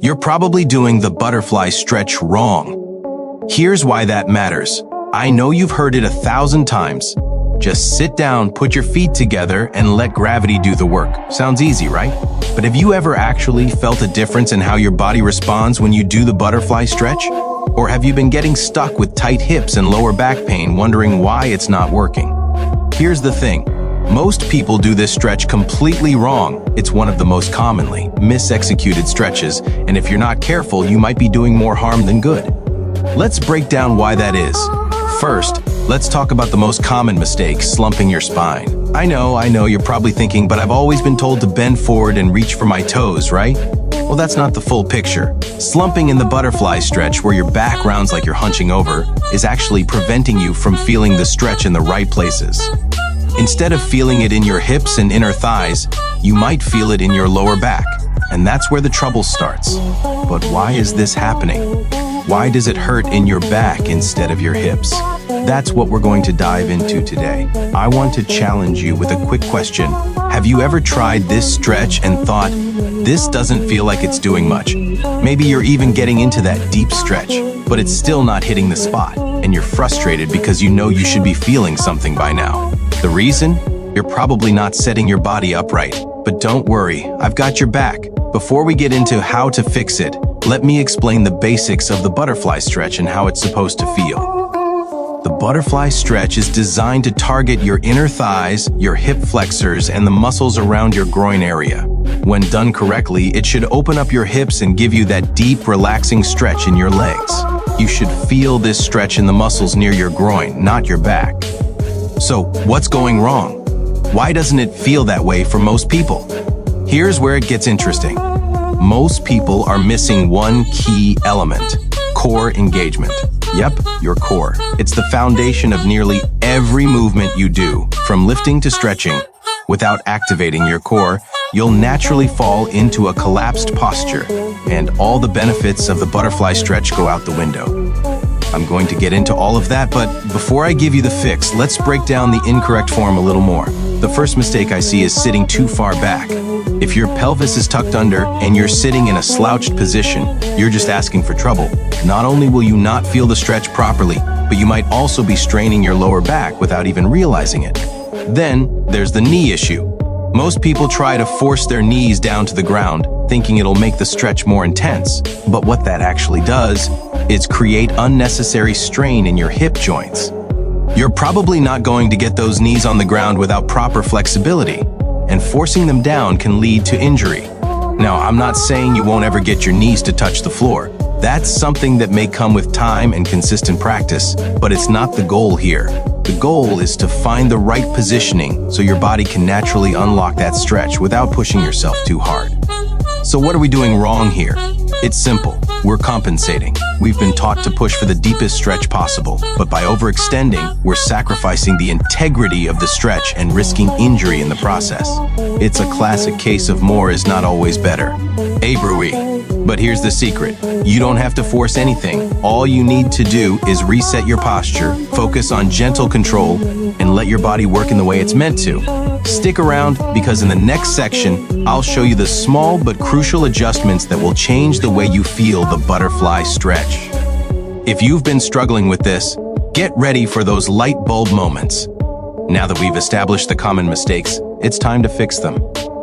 You're probably doing the butterfly stretch wrong. Here's why that matters. I know you've heard it 1,000 times. Just sit down, put your feet together, and let gravity do the work. Sounds easy, right? But have you ever actually felt a difference in how your body responds when you do the butterfly stretch? Or have you been getting stuck with tight hips and lower back pain, wondering why it's not working? Here's the thing. Most people do this stretch completely wrong. It's one of the most commonly misexecuted stretches, and if you're not careful, you might be doing more harm than good. Let's break down why that is. First, let's talk about the most common mistake, slumping your spine. I know, you're probably thinking, but I've always been told to bend forward and reach for my toes, right? Well, that's not the full picture. Slumping in the butterfly stretch, where your back rounds like you're hunching over, is actually preventing you from feeling the stretch in the right places. Instead of feeling it in your hips and inner thighs, you might feel it in your lower back, and that's where the trouble starts. But why is this happening? Why does it hurt in your back instead of your hips? That's what we're going to dive into today. I want to challenge you with a quick question. Have you ever tried this stretch and thought, this doesn't feel like it's doing much? Maybe you're even getting into that deep stretch, but it's still not hitting the spot, and you're frustrated because you know you should be feeling something by now. The reason? You're probably not setting your body up right. But don't worry, I've got your back. Before we get into how to fix it, let me explain the basics of the butterfly stretch and how it's supposed to feel. The butterfly stretch is designed to target your inner thighs, your hip flexors, and the muscles around your groin area. When done correctly, it should open up your hips and give you that deep, relaxing stretch in your legs. You should feel this stretch in the muscles near your groin, not your back. So, what's going wrong? Why doesn't it feel that way for most people? Here's where it gets interesting. Most people are missing one key element: core engagement. Yep, your core. It's the foundation of nearly every movement you do, from lifting to stretching. Without activating your core, you'll naturally fall into a collapsed posture, and all the benefits of the butterfly stretch go out the window. I'm going to get into all of that, but before I give you the fix, let's break down the incorrect form a little more. The first mistake I see is sitting too far back. If your pelvis is tucked under and you're sitting in a slouched position, you're just asking for trouble. Not only will you not feel the stretch properly, but you might also be straining your lower back without even realizing it. Then, there's the knee issue. Most people try to force their knees down to the ground, thinking it'll make the stretch more intense. But what that actually does is create unnecessary strain in your hip joints. You're probably not going to get those knees on the ground without proper flexibility, and forcing them down can lead to injury. Now, I'm not saying you won't ever get your knees to touch the floor. That's something that may come with time and consistent practice, but it's not the goal here. The goal is to find the right positioning so your body can naturally unlock that stretch without pushing yourself too hard. So what are we doing wrong here? It's simple. We're compensating. We've been taught to push for the deepest stretch possible, but by overextending, we're sacrificing the integrity of the stretch and risking injury in the process. It's a classic case of more is not always better. Hey, Brewy. But here's the secret. You don't have to force anything. All you need to do is reset your posture, focus on gentle control, and let your body work in the way it's meant to. Stick around, because in the next section, I'll show you the small but crucial adjustments that will change the way you feel the butterfly stretch. If you've been struggling with this, get ready for those light bulb moments. Now that we've established the common mistakes, it's time to fix them.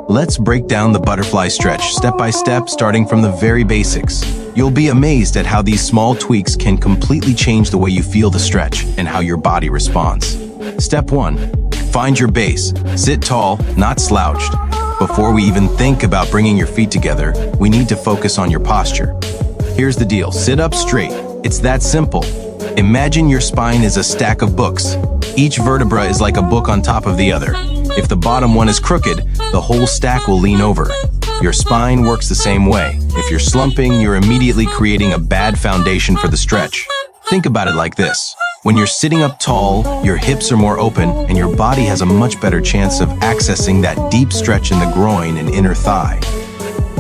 Let's break down the butterfly stretch step by step, starting from the very basics. You'll be amazed at how these small tweaks can completely change the way you feel the stretch and how your body responds. Step 1. Find your base. Sit tall, not slouched. Before we even think about bringing your feet together, we need to focus on your posture. Here's the deal. Sit up straight. It's that simple. Imagine your spine is a stack of books. Each vertebra is like a book on top of the other. If the bottom one is crooked, the whole stack will lean over. Your spine works the same way. If you're slumping, you're immediately creating a bad foundation for the stretch. Think about it like this. When you're sitting up tall, your hips are more open, and your body has a much better chance of accessing that deep stretch in the groin and inner thigh.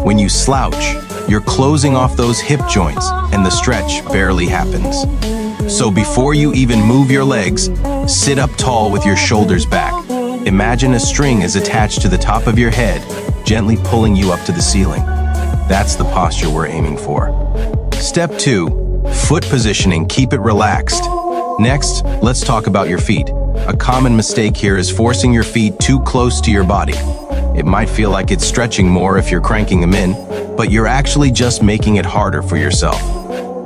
When you slouch, you're closing off those hip joints, and the stretch barely happens. So before you even move your legs, sit up tall with your shoulders back. Imagine a string is attached to the top of your head, gently pulling you up to the ceiling. That's the posture we're aiming for. Step 2, foot positioning, keep it relaxed. Next, let's talk about your feet. A common mistake here is forcing your feet too close to your body. It might feel like it's stretching more if you're cranking them in, but you're actually just making it harder for yourself.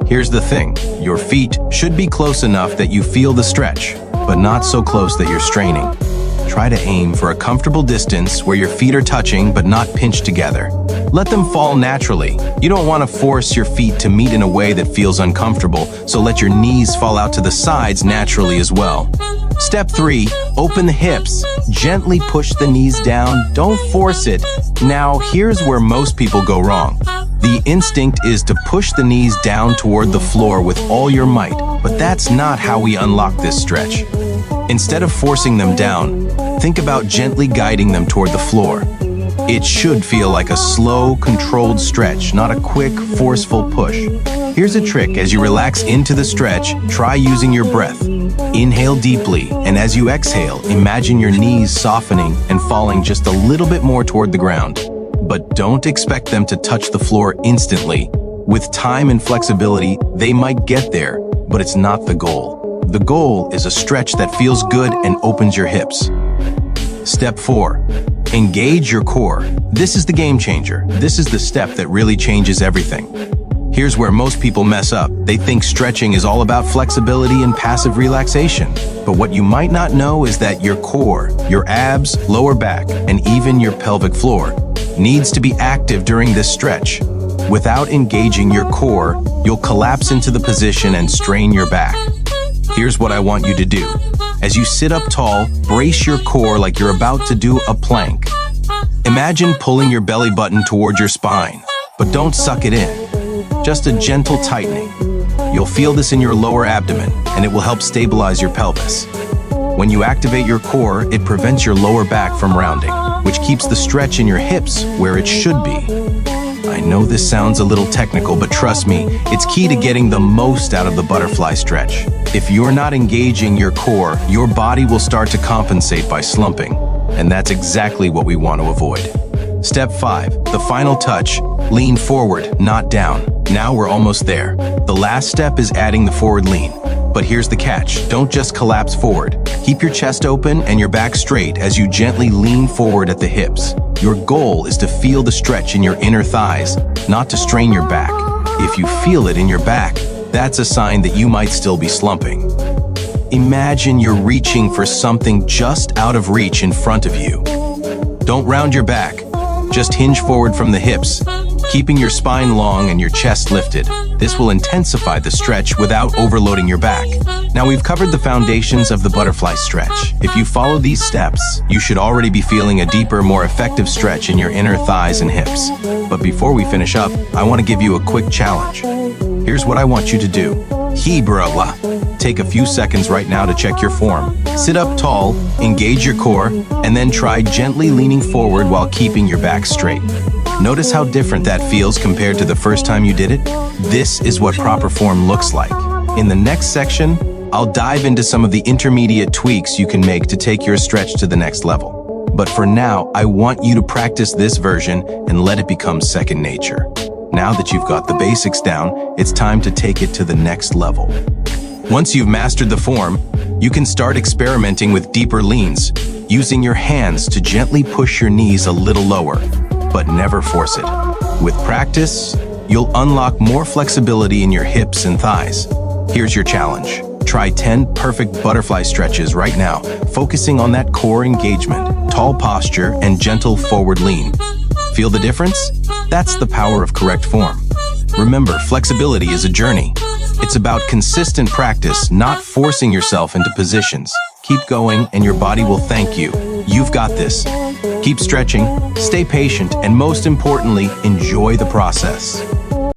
Here's the thing, your feet should be close enough that you feel the stretch, but not so close that you're straining. Try to aim for a comfortable distance where your feet are touching but not pinched together. Let them fall naturally. You don't want to force your feet to meet in a way that feels uncomfortable, so let your knees fall out to the sides naturally as well. Step 3, open the hips. Gently push the knees down, don't force it. Now, here's where most people go wrong. The instinct is to push the knees down toward the floor with all your might, but that's not how we unlock this stretch. Instead of forcing them down, think about gently guiding them toward the floor. It should feel like a slow, controlled stretch, not a quick, forceful push. Here's a trick. As you relax into the stretch, try using your breath. Inhale deeply, and as you exhale, imagine your knees softening and falling just a little bit more toward the ground. But don't expect them to touch the floor instantly. With time and flexibility, they might get there, but it's not the goal. The goal is a stretch that feels good and opens your hips. Step 4, engage your core. This is the game changer. This is the step that really changes everything. Here's where most people mess up. They think stretching is all about flexibility and passive relaxation. But what you might not know is that your core, your abs, lower back, and even your pelvic floor needs to be active during this stretch. Without engaging your core, you'll collapse into the position and strain your back. Here's what I want you to do. As you sit up tall, brace your core like you're about to do a plank. Imagine pulling your belly button toward your spine, but don't suck it in. Just a gentle tightening. You'll feel this in your lower abdomen, and it will help stabilize your pelvis. When you activate your core, it prevents your lower back from rounding, which keeps the stretch in your hips where it should be. I know this sounds a little technical, but trust me, it's key to getting the most out of the butterfly stretch. If you're not engaging your core, your body will start to compensate by slumping, and that's exactly what we want to avoid. Step 5, the final touch, lean forward, not down. Now we're almost there. The last step is adding the forward lean. But here's the catch, don't just collapse forward. Keep your chest open and your back straight as you gently lean forward at the hips. Your goal is to feel the stretch in your inner thighs, not to strain your back. If you feel it in your back, that's a sign that you might still be slumping. Imagine you're reaching for something just out of reach in front of you. Don't round your back, just hinge forward from the hips, keeping your spine long and your chest lifted. This will intensify the stretch without overloading your back. Now we've covered the foundations of the butterfly stretch. If you follow these steps, you should already be feeling a deeper, more effective stretch in your inner thighs and hips. But before we finish up, I want to give you a quick challenge. Here's what I want you to do. Take a few seconds right now to check your form. Sit up tall, engage your core, and then try gently leaning forward while keeping your back straight. Notice how different that feels compared to the first time you did it? This is what proper form looks like. In the next section, I'll dive into some of the intermediate tweaks you can make to take your stretch to the next level. But for now, I want you to practice this version and let it become second nature. Now that you've got the basics down, it's time to take it to the next level. Once you've mastered the form, you can start experimenting with deeper leans, using your hands to gently push your knees a little lower, but never force it. With practice, you'll unlock more flexibility in your hips and thighs. Here's your challenge. Try 10 perfect butterfly stretches right now, focusing on that core engagement, tall posture, and gentle forward lean. Feel the difference? That's the power of correct form. Remember, flexibility is a journey. It's about consistent practice, not forcing yourself into positions. Keep going and your body will thank you. You've got this. Keep stretching, stay patient, and most importantly, enjoy the process.